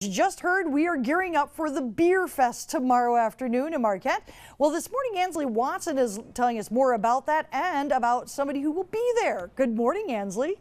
You just heard we are gearing up for the Beer Fest tomorrow afternoon in Marquette. Well, this morning, Ansley Watson is telling us more about that and about somebody who will be there. Good morning, Ansley.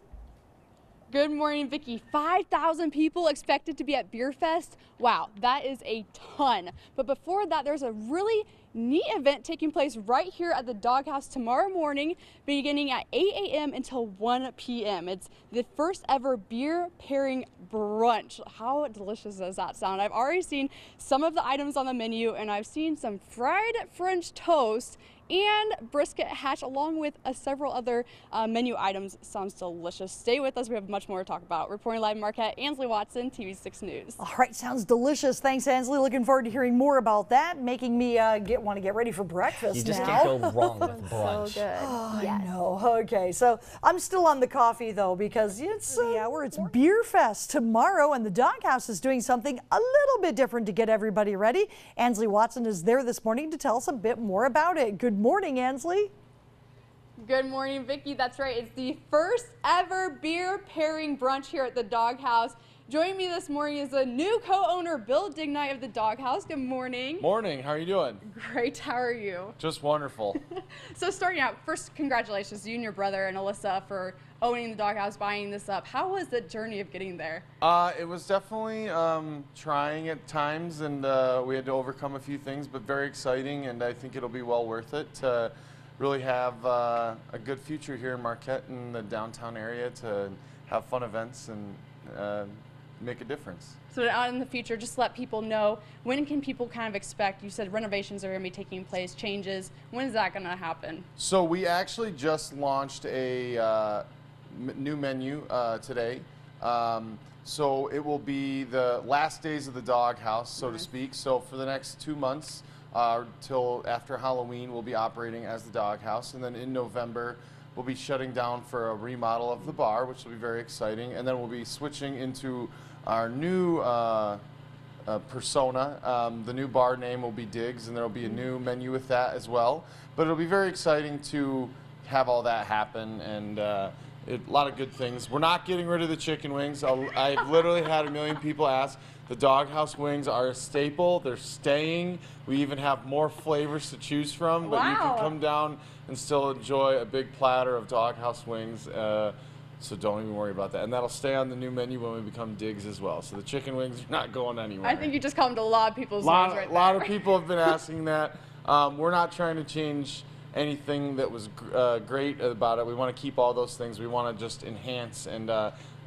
Good morning, Vicki. 5,000 people expected to be at Beer Fest. Wow, that is a ton. But before that, there's a really neat event taking place right here at the Doghouse tomorrow morning, beginning at 8 a.m. until 1 p.m. It's the first ever beer pairing brunch. How delicious does that sound? I've already seen some of the items on the menu, and I've seen some fried French toast and brisket hash along with several other menu items. Sounds delicious. Stay with us. We have much more to talk about. Reporting live in Marquette, Ansley Watson, TV6 News. All right, sounds delicious. Thanks, Ansley. Looking forward to hearing more about that. Making me want to get ready for breakfast. You just now. can't go wrong with brunch. So good. Oh, Yes. I know. Okay, so I'm still on the coffee though because it's the hour. It's Beer Fest tomorrow, and the Doghouse is doing something a little bit different to get everybody ready. Ansley Watson is there this morning to tell us a bit more about it. Good morning, Ansley. Good morning, Vicki. That's right. It's the first ever beer pairing brunch here at the Doghouse. Joining me this morning is the new co-owner, Bill Dignite of the Doghouse. Good morning. Morning. How are you doing? Great. How are you? Just wonderful. So starting out, first, congratulations to you and your brother and Alyssa for owning the Doghouse, buying this up. How was the journey of getting there? It was definitely trying at times, and we had to overcome a few things, but very exciting, and I think it'll be well worth it to really have a good future here in Marquette in the downtown area to have fun events and make a difference. So out in the future, just let people know, when can people kind of expect, you said renovations are going to be taking place, changes, when is that going to happen? So we actually just launched a new menu today. So it will be the last days of the Doghouse, so to speak. So for the next 2 months till after Halloween, we'll be operating as the Doghouse, and then in November we'll be shutting down for a remodel of the bar, which will be very exciting, and then we'll be switching into our new persona. The new bar name will be Diggs, and there will be a new menu with that as well. But it'll be very exciting to have all that happen, and a lot of good things. We're not getting rid of the chicken wings. I've literally had a million people ask. The Doghouse wings are a staple. They're staying. We even have more flavors to choose from, but you can come down and still enjoy a big platter of Doghouse wings. So don't even worry about that. And that'll stay on the new menu when we become Diggs as well. So the chicken wings are not going anywhere. I think you just calmed a lot of people's minds right there. A lot of people have been asking that. We're not trying to change anything that was great about it. We want to keep all those things. We want to just enhance and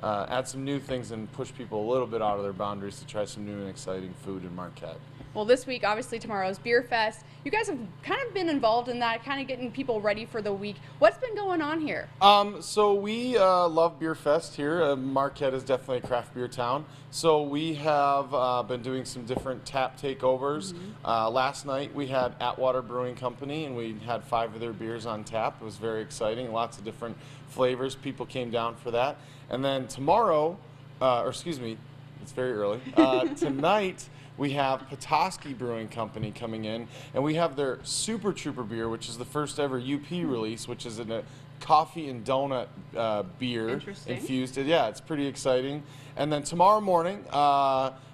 add some new things and push people a little bit out of their boundaries to try some new and exciting food in Marquette. Well, this week, obviously tomorrow's Beer Fest. You guys have kind of been involved in that, kind of getting people ready for the week. What's been going on here? So we love Beer Fest here. Marquette is definitely a craft beer town. So we have been doing some different tap takeovers. Last night we had Atwater Brewing Company, and we had 5 of their beers on tap. It was very exciting. Lots of different flavors. People came down for that. And then tomorrow, or excuse me, it's very early. Tonight, we have Petoskey Brewing Company coming in, and we have their Super Trooper beer, which is the first ever UP release, which is a coffee and donut beer infused. Yeah, it's pretty exciting. And then tomorrow morning,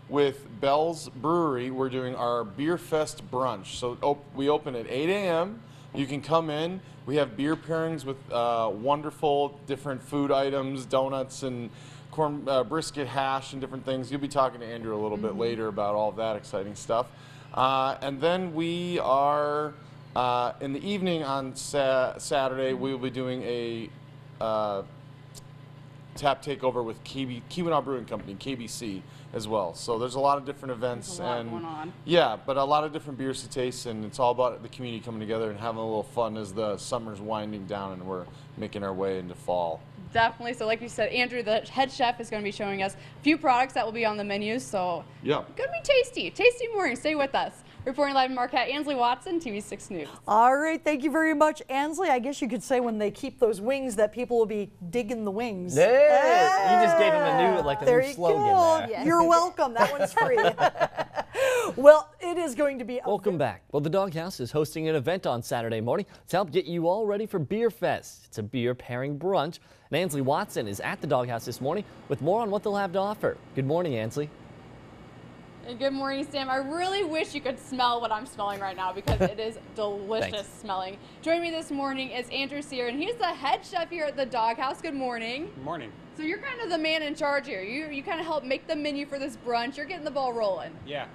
with Bell's Brewery, we're doing our Beer Fest brunch. So we open at 8 a.m. You can come in. We have beer pairings with wonderful different food items, donuts, and corn brisket hash and different things. You'll be talking to Andrew a little bit later about all of that exciting stuff. And then we are, in the evening on Saturday, we will be doing a tap takeover with Keweenaw Brewing Company, KBC, as well. So there's a lot of different events. There's a lot going on. Yeah, but a lot of different beers to taste, and it's all about the community coming together and having a little fun as the summer's winding down and we're making our way into fall. Definitely. So like you said, Andrew, the head chef, is going to be showing us a few products that will be on the menu. So yeah, going to be tasty. Tasty morning. Stay with us. Reporting live in Marquette, Ansley Watson, TV6 News. All right, thank you very much, Ansley. I guess you could say when they keep those wings that people will be digging the wings. Yeah, you just gave them a new slogan there. You're welcome. That one's free. Well, it is going to be welcome back. Well, the Doghouse is hosting an event on Saturday morning to help get you all ready for Beer Fest. It's a beer pairing brunch. And Ansley Watson is at the Doghouse this morning with more on what they'll have to offer. Good morning, Ansley. And good morning, Sam. I really wish you could smell what I'm smelling right now because it is delicious smelling. Joining me this morning is Andrew Sear, and he's the head chef here at the Doghouse. Good morning. Good morning. So you're kind of the man in charge here. You kind of help make the menu for this brunch. You're getting the ball rolling. Yeah.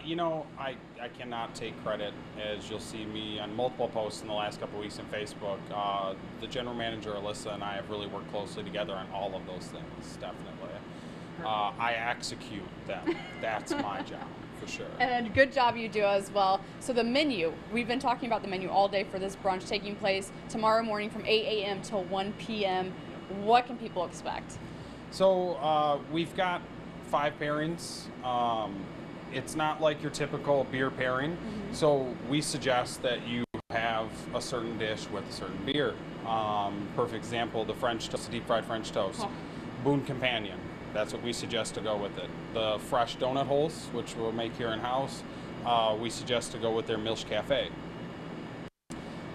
You know, I cannot take credit, as you'll see me on multiple posts in the last couple of weeks on Facebook. The general manager, Alyssa, and I have really worked closely together on all of those things, definitely. I execute them. That's my job, for sure. And good job you do as well. So the menu, we've been talking about the menu all day for this brunch taking place tomorrow morning from 8 a.m. till 1 p.m. What can people expect? So we've got 5 pairings. It's not like your typical beer pairing. So we suggest that you have a certain dish with a certain beer. Perfect example, the French toast, deep fried French toast. Boon Companion. That's what we suggest to go with it. The fresh donut holes, which we'll make here in-house, we suggest to go with their Milch Cafe.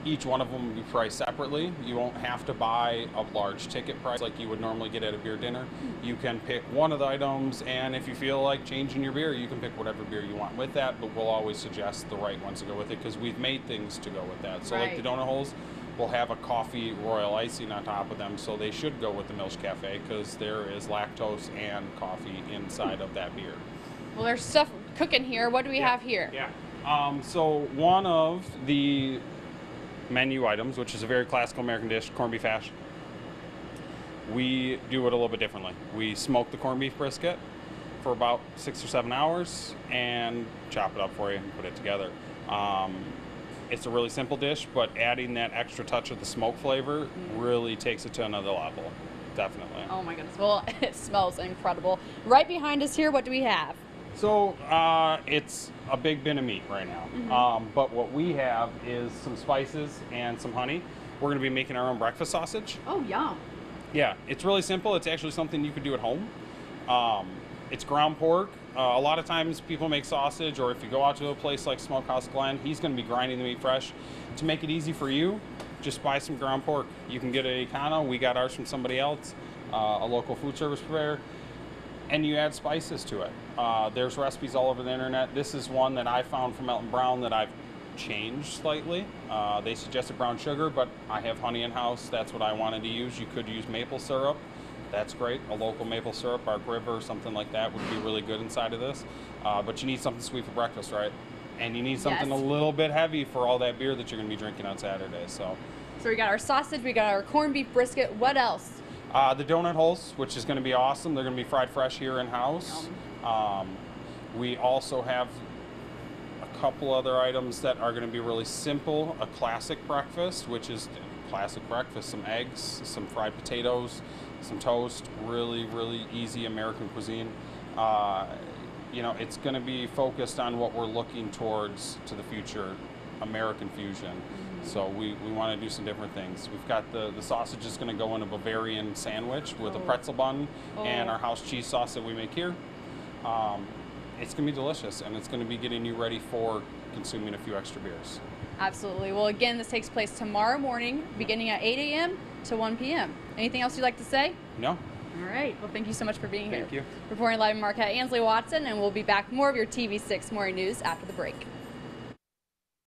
Each one of them will be priced separately. You won't have to buy a large ticket price like you would normally get at a beer dinner. You can pick one of the items, and if you feel like changing your beer, you can pick whatever beer you want with that, but we'll always suggest the right ones to go with it because we've made things to go with that. So like the donut holes, we'll have a coffee royal icing on top of them, so they should go with the Milch Cafe because there is lactose and coffee inside of that beer. Well, there's stuff cooking here. What do we have here? Yeah. So one of the menu items, which is a very classical American dish, corned beef hash, we do it a little bit differently. We smoke the corned beef brisket for about 6 or 7 hours and chop it up for you and put it together. It's a really simple dish, but adding that extra touch of the smoke flavor really takes it to another level. Definitely. Oh my goodness. Well, it smells incredible. Right behind us here, what do we have? So it's a big bin of meat right now. But what we have is some spices and some honey. We're going to be making our own breakfast sausage. Oh, yum. Yeah, it's really simple. It's actually something you could do at home. It's ground pork. A lot of times people make sausage, or if you go out to a place like Smokehouse Glen, he's going to be grinding the meat fresh. To make it easy for you, just buy some ground pork. You can get a Econo. We got ours from somebody else, a local food service purveyor, and you add spices to it. There's recipes all over the internet. This is one that I found from Melton Brown that I've changed slightly. They suggested brown sugar, but I have honey in-house. That's what I wanted to use. You could use maple syrup. That's great. A local maple syrup, Ark River, something like that would be really good inside of this. But you need something sweet for breakfast, right? And you need something a little bit heavy for all that beer that you're going to be drinking on Saturday. So we got our sausage, we got our corned beef brisket. What else? The donut holes, which is going to be awesome. They're going to be fried fresh here in-house. We also have a couple other items that are going to be really simple. A classic breakfast, which is classic breakfast. Some eggs, some fried potatoes, some toast. Really, really easy American cuisine. You know, it's going to be focused on what we're looking towards to the future, American fusion. So we want to do some different things. We've got the sausage is going to go in a Bavarian sandwich with a pretzel bun and our house cheese sauce that we make here. It's going to be delicious, and it's going to be getting you ready for consuming a few extra beers. Absolutely. Well, again, this takes place tomorrow morning, beginning at 8 a.m. to 1 p.m. Anything else you'd like to say? No. All right. Well, thank you so much for being here. Thank you. Reporting live in Marquette, Ansley Watson, and we'll be back with more of your TV6 Morning News after the break.